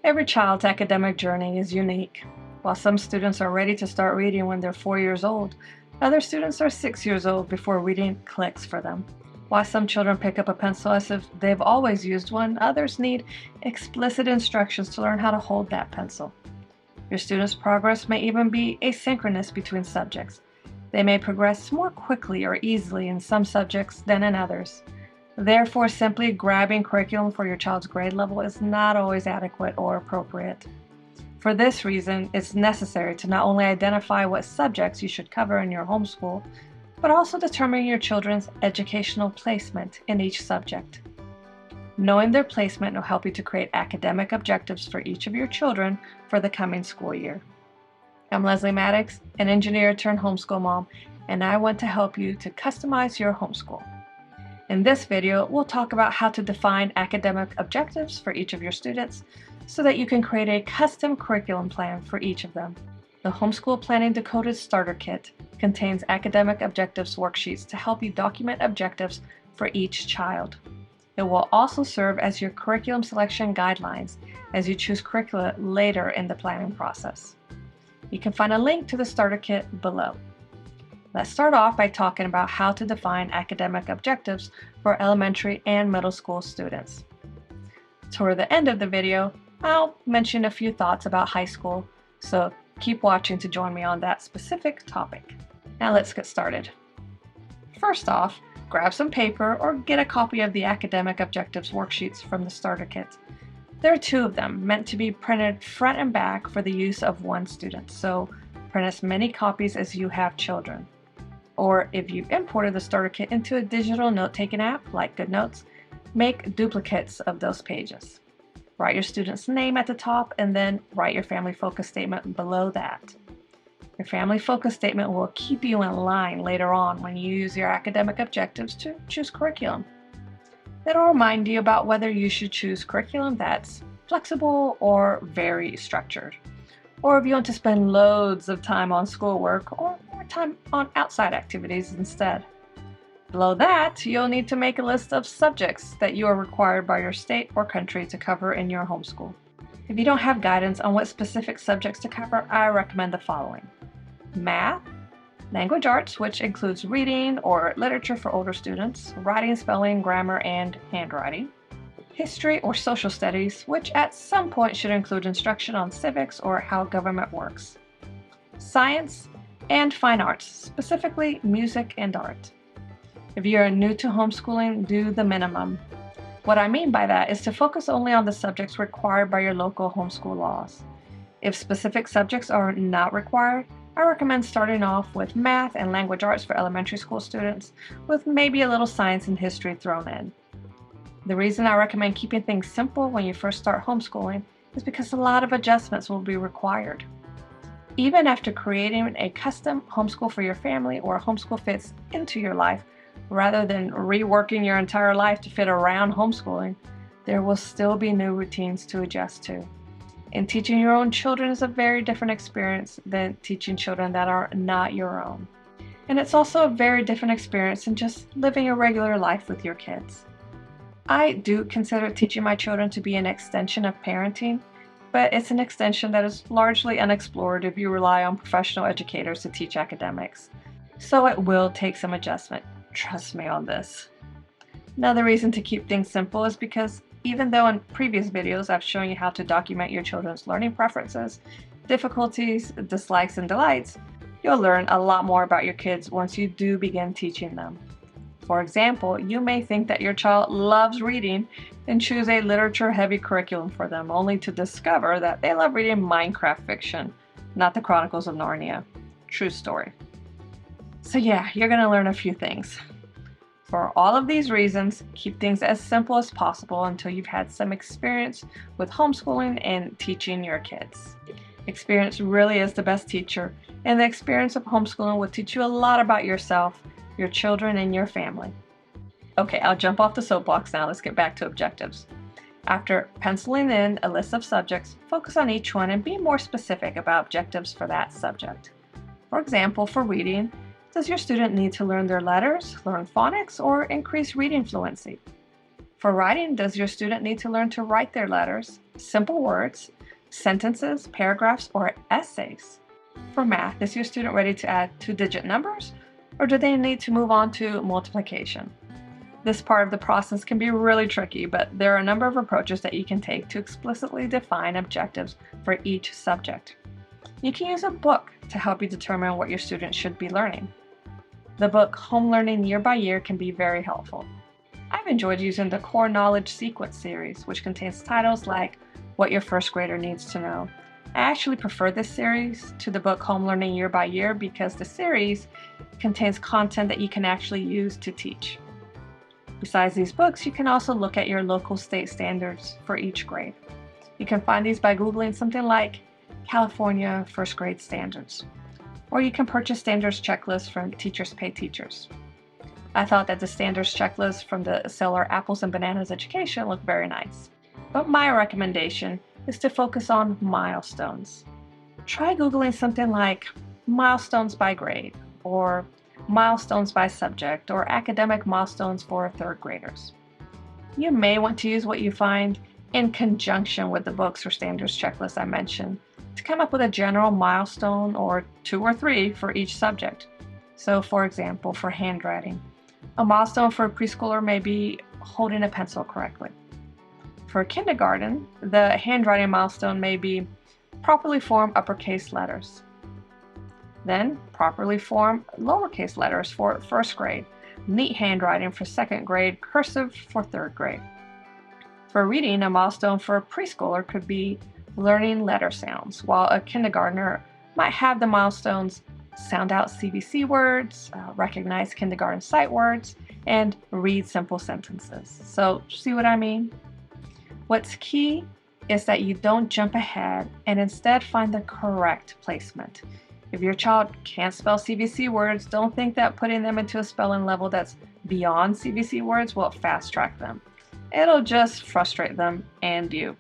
Every child's academic journey is unique. While some students are ready to start reading when they're 4 years old, other students are 6 years old before reading clicks for them. While some children pick up a pencil as if they've always used one, others need explicit instructions to learn how to hold that pencil. Your students' progress may even be asynchronous between subjects. They may progress more quickly or easily in some subjects than in others. Therefore, simply grabbing curriculum for your child's grade level is not always adequate or appropriate. For this reason, it's necessary to not only identify what subjects you should cover in your homeschool, but also determine your children's educational placement in each subject. Knowing their placement will help you to create academic objectives for each of your children for the coming school year. I'm Leslie Maddox, an engineer turned homeschool mom, and I want to help you to customize your homeschool. In this video, we'll talk about how to define academic objectives for each of your students so that you can create a custom curriculum plan for each of them. The Homeschool Planning Decoded Starter Kit contains academic objectives worksheets to help you document objectives for each child. It will also serve as your curriculum selection guidelines as you choose curricula later in the planning process. You can find a link to the starter kit below. Let's start off by talking about how to define academic objectives for elementary and middle school students. Toward the end of the video, I'll mention a few thoughts about high school, so keep watching to join me on that specific topic. Now let's get started. First off, grab some paper or get a copy of the academic objectives worksheets from the starter kit. There are 2 of them, meant to be printed front and back for the use of one student, so print as many copies as you have children. Or if you've imported the starter kit into a digital note-taking app like GoodNotes, make duplicates of those pages. Write your student's name at the top and then write your family focus statement below that. Your family focus statement will keep you in line later on when you use your academic objectives to choose curriculum. It'll remind you about whether you should choose curriculum that's flexible or very structured, or if you want to spend loads of time on schoolwork or more time on outside activities instead. Below that, you'll need to make a list of subjects that you are required by your state or country to cover in your homeschool. If you don't have guidance on what specific subjects to cover, I recommend the following: math, language arts, which includes reading or literature for older students, writing, spelling, grammar, and handwriting, history or social studies, which at some point should include instruction on civics or how government works, science, and fine arts, specifically music and art. If you are new to homeschooling, do the minimum. What I mean by that is to focus only on the subjects required by your local homeschool laws. If specific subjects are not required, I recommend starting off with math and language arts for elementary school students, with maybe a little science and history thrown in. The reason I recommend keeping things simple when you first start homeschooling is because a lot of adjustments will be required. Even after creating a custom homeschool for your family or a homeschool fits into your life, rather than reworking your entire life to fit around homeschooling, there will still be new routines to adjust to. And teaching your own children is a very different experience than teaching children that are not your own. And it's also a very different experience than just living a regular life with your kids. I do consider teaching my children to be an extension of parenting, but it's an extension that is largely unexplored if you rely on professional educators to teach academics. So it will take some adjustment. Trust me on this. Another reason to keep things simple is because even though in previous videos I've shown you how to document your children's learning preferences, difficulties, dislikes, and delights, you'll learn a lot more about your kids once you do begin teaching them. For example, you may think that your child loves reading and choose a literature-heavy curriculum for them, only to discover that they love reading Minecraft fiction, not the Chronicles of Narnia. True story. So yeah, you're going to learn a few things. For all of these reasons, keep things as simple as possible until you've had some experience with homeschooling and teaching your kids. Experience really is the best teacher, and the experience of homeschooling will teach you a lot about yourself, your children, and your family. Okay, I'll jump off the soapbox now. Let's get back to objectives. After penciling in a list of subjects, focus on each one and be more specific about objectives for that subject. For example, for reading, does your student need to learn their letters, learn phonics, or increase reading fluency? For writing, does your student need to learn to write their letters, simple words, sentences, paragraphs, or essays? For math, is your student ready to add two-digit numbers, or do they need to move on to multiplication? This part of the process can be really tricky, but there are a number of approaches that you can take to explicitly define objectives for each subject. You can use a book to help you determine what your students should be learning. The book Home Learning Year by Year can be very helpful. I've enjoyed using the Core Knowledge Sequence series, which contains titles like What Your First Grader Needs to Know. I actually prefer this series to the book Home Learning Year by Year because the series contains content that you can actually use to teach. Besides these books, you can also look at your local state standards for each grade. You can find these by Googling something like California First Grade Standards, or you can purchase standards checklists from Teachers Pay Teachers. I thought that the standards checklist from the seller Apples and Bananas Education looked very nice. But my recommendation is to focus on milestones. Try Googling something like milestones by grade, or milestones by subject, or academic milestones for third graders. You may want to use what you find in conjunction with the books or standards checklist I mentioned to come up with a general milestone or 2 or 3 for each subject. So for example, for handwriting, a milestone for a preschooler may be holding a pencil correctly. For kindergarten, the handwriting milestone may be properly form uppercase letters. Then, properly form lowercase letters for first grade, neat handwriting for second grade, cursive for third grade. For reading, a milestone for a preschooler could be learning letter sounds, while a kindergartner might have the milestones sound out CVC words, recognize kindergarten sight words, and read simple sentences. So, see what I mean? What's key is that you don't jump ahead and instead find the correct placement. If your child can't spell CVC words, don't think that putting them into a spelling level that's beyond CVC words will fast track them. It'll just frustrate them and you.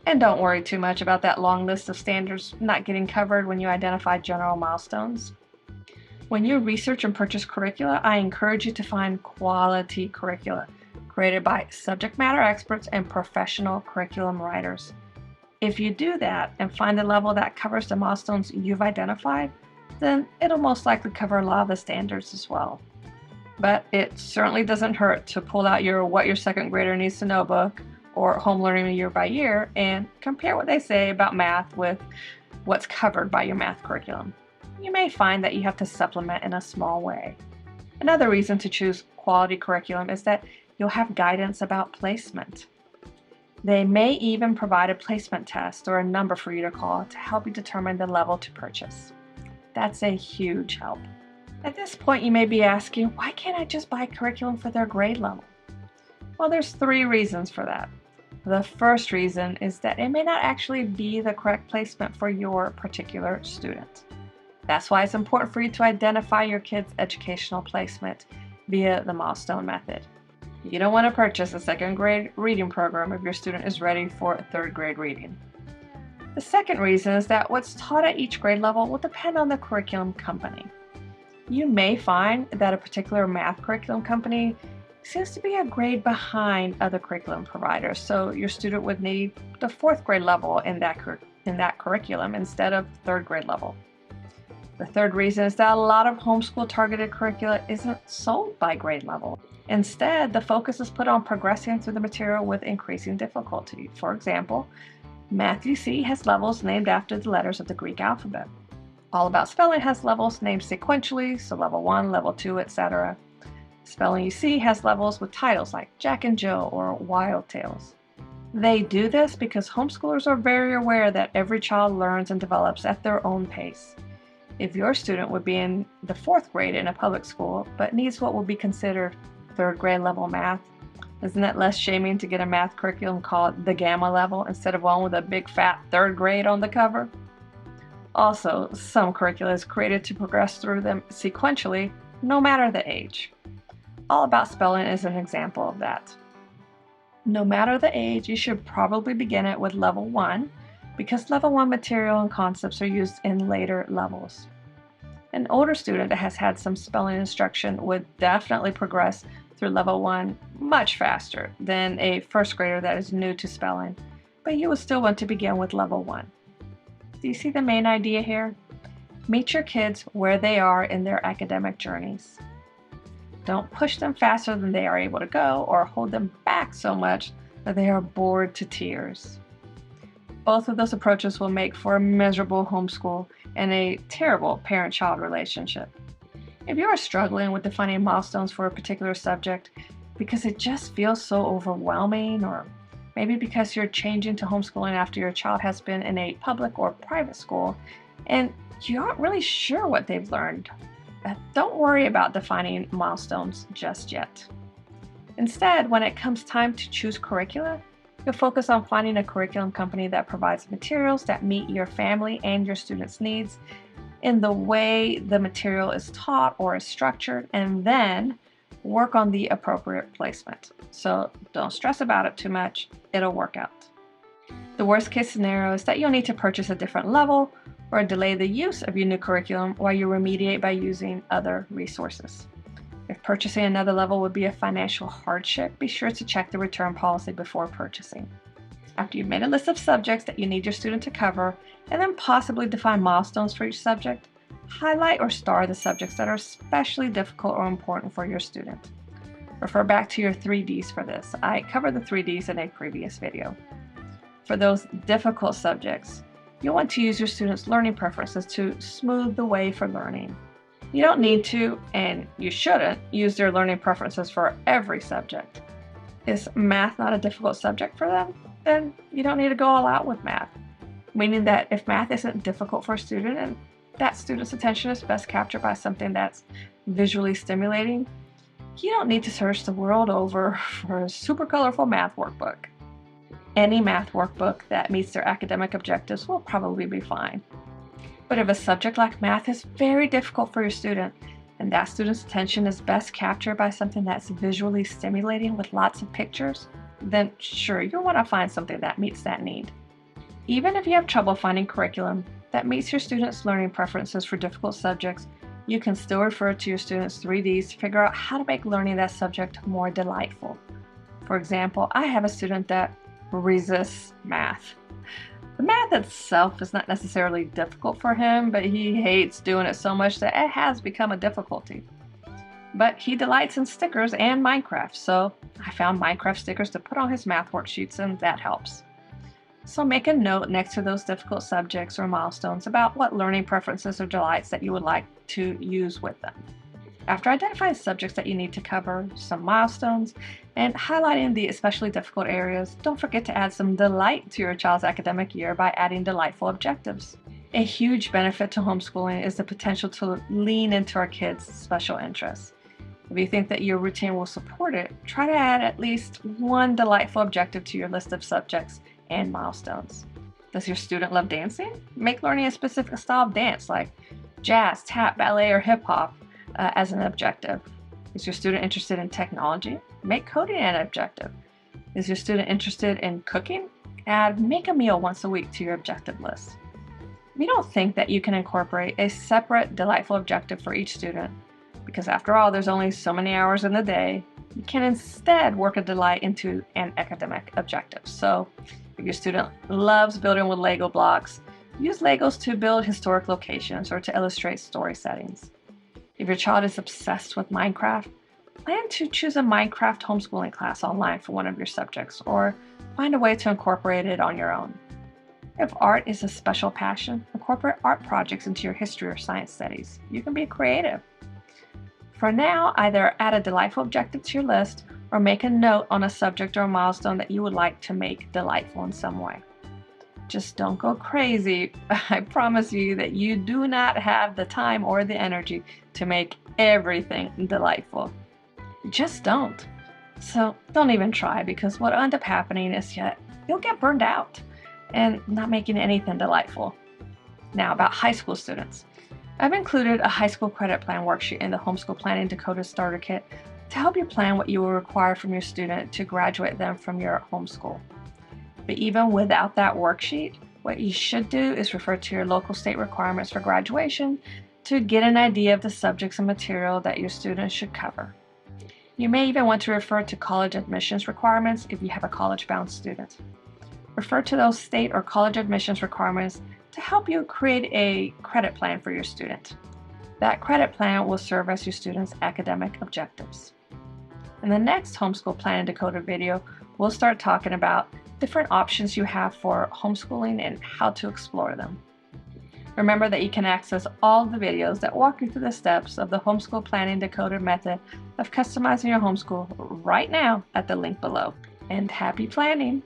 And don't worry too much about that long list of standards not getting covered when you identify general milestones. When you research and purchase curricula, I encourage you to find quality curricula created by subject matter experts and professional curriculum writers. If you do that and find a level that covers the milestones you've identified, then it'll most likely cover a lot of the standards as well. But it certainly doesn't hurt to pull out your What Your Second Grader Needs to Know book or Home Learning Year by Year and compare what they say about math with what's covered by your math curriculum. You may find that you have to supplement in a small way. Another reason to choose quality curriculum is that you'll have guidance about placement. They may even provide a placement test or a number for you to call to help you determine the level to purchase. That's a huge help. At this point, you may be asking, why can't I just buy curriculum for their grade level? Well, there's 3 reasons for that. The first reason is that it may not actually be the correct placement for your particular student. That's why it's important for you to identify your kid's educational placement via the milestone method. You don't want to purchase a second grade reading program if your student is ready for third grade reading. The second reason is that what's taught at each grade level will depend on the curriculum company. You may find that a particular math curriculum company seems to be a grade behind other curriculum providers, so your student would need the 4th grade level in that curriculum instead of 3rd grade level. The third reason is that a lot of homeschool targeted curricula isn't sold by grade level. Instead, the focus is put on progressing through the material with increasing difficulty. For example, Math UC has levels named after the letters of the Greek alphabet. All About Spelling has levels named sequentially, so level 1, level 2, etc. Spelling UC has levels with titles like Jack and Jill or Wild Tales. They do this because homeschoolers are very aware that every child learns and develops at their own pace. If your student would be in the 4th grade in a public school but needs what would be considered 3rd grade level math, isn't it less shaming to get a math curriculum called the Gamma level instead of one with a big fat 3rd grade on the cover? Also, some curricula is created to progress through them sequentially, no matter the age. All About Spelling is an example of that. No matter the age, you should probably begin it with level 1 because level 1 material and concepts are used in later levels. An older student that has had some spelling instruction would definitely progress through level 1 much faster than a first grader that is new to spelling, but you will still want to begin with level 1. Do you see the main idea here? Meet your kids where they are in their academic journeys. Don't push them faster than they are able to go or hold them back so much that they are bored to tears. Both of those approaches will make for a miserable homeschool and a terrible parent-child relationship. If you are struggling with defining milestones for a particular subject because it just feels so overwhelming, or maybe because you're changing to homeschooling after your child has been in a public or private school and you aren't really sure what they've learned, don't worry about defining milestones just yet. Instead, when it comes time to choose curricula, you'll focus on finding a curriculum company that provides materials that meet your family and your students' needs in the way the material is taught or is structured, and then work on the appropriate placement. So don't stress about it too much, it'll work out. The worst case scenario is that you'll need to purchase a different level or delay the use of your new curriculum while you remediate by using other resources. If purchasing another level would be a financial hardship, be sure to check the return policy before purchasing. After you've made a list of subjects that you need your student to cover, and then possibly define milestones for each subject, highlight or star the subjects that are especially difficult or important for your student. Refer back to your 3Ds for this. I covered the 3Ds in a previous video. For those difficult subjects, you'll want to use your students' learning preferences to smooth the way for learning. You don't need to, and you shouldn't, use their learning preferences for every subject. Is math not a difficult subject for them? Then you don't need to go all out with math. Meaning that if math isn't difficult for a student and that student's attention is best captured by something that's visually stimulating, you don't need to search the world over for a super colorful math workbook. Any math workbook that meets their academic objectives will probably be fine. But if a subject like math is very difficult for your student, and that student's attention is best captured by something that's visually stimulating with lots of pictures, then sure, you'll want to find something that meets that need. Even if you have trouble finding curriculum that meets your students' learning preferences for difficult subjects, you can still refer to your students' 3Ds to figure out how to make learning that subject more delightful. For example, I have a student that resists math. The math itself is not necessarily difficult for him, but he hates doing it so much that it has become a difficulty. But he delights in stickers and Minecraft, so I found Minecraft stickers to put on his math worksheets, and that helps. So make a note next to those difficult subjects or milestones about what learning preferences or delights that you would like to use with them. After identifying subjects that you need to cover, some milestones, and highlighting the especially difficult areas, don't forget to add some delight to your child's academic year by adding delightful objectives. A huge benefit to homeschooling is the potential to lean into our kids' special interests. If you think that your routine will support it, try to add at least one delightful objective to your list of subjects and milestones. Does your student love dancing? Make learning a specific style of dance like jazz, tap, ballet, or hip hop as an objective. Is your student interested in technology? Make coding an objective. Is your student interested in cooking? Add make a meal once a week to your objective list. If you don't think that you can incorporate a separate delightful objective for each student, because after all there's only so many hours in the day, you can instead work a delight into an academic objective. So if your student loves building with Lego blocks, use Legos to build historic locations or to illustrate story settings. If your child is obsessed with Minecraft, plan to choose a Minecraft homeschooling class online for one of your subjects, or find a way to incorporate it on your own. If art is a special passion, incorporate art projects into your history or science studies. You can be creative. For now, either add a delightful objective to your list or make a note on a subject or a milestone that you would like to make delightful in some way. Just don't go crazy. I promise you that you do not have the time or the energy to make everything delightful. You just don't. So don't even try, because what will end up happening is you'll get burned out and not making anything delightful. Now about high school students. I've included a high school credit plan worksheet in the Homeschool Planning DECODED Starter Kit to help you plan what you will require from your student to graduate them from your homeschool. But even without that worksheet, what you should do is refer to your local state requirements for graduation to get an idea of the subjects and material that your students should cover. You may even want to refer to college admissions requirements if you have a college-bound student. Refer to those state or college admissions requirements to help you create a credit plan for your student. That credit plan will serve as your student's academic objectives. In the next Homeschool Plan and Decoded video, we'll start talking about different options you have for homeschooling and how to explore them. Remember that you can access all the videos that walk you through the steps of the Homeschool Planning Decoded method of customizing your homeschool right now at the link below. And happy planning!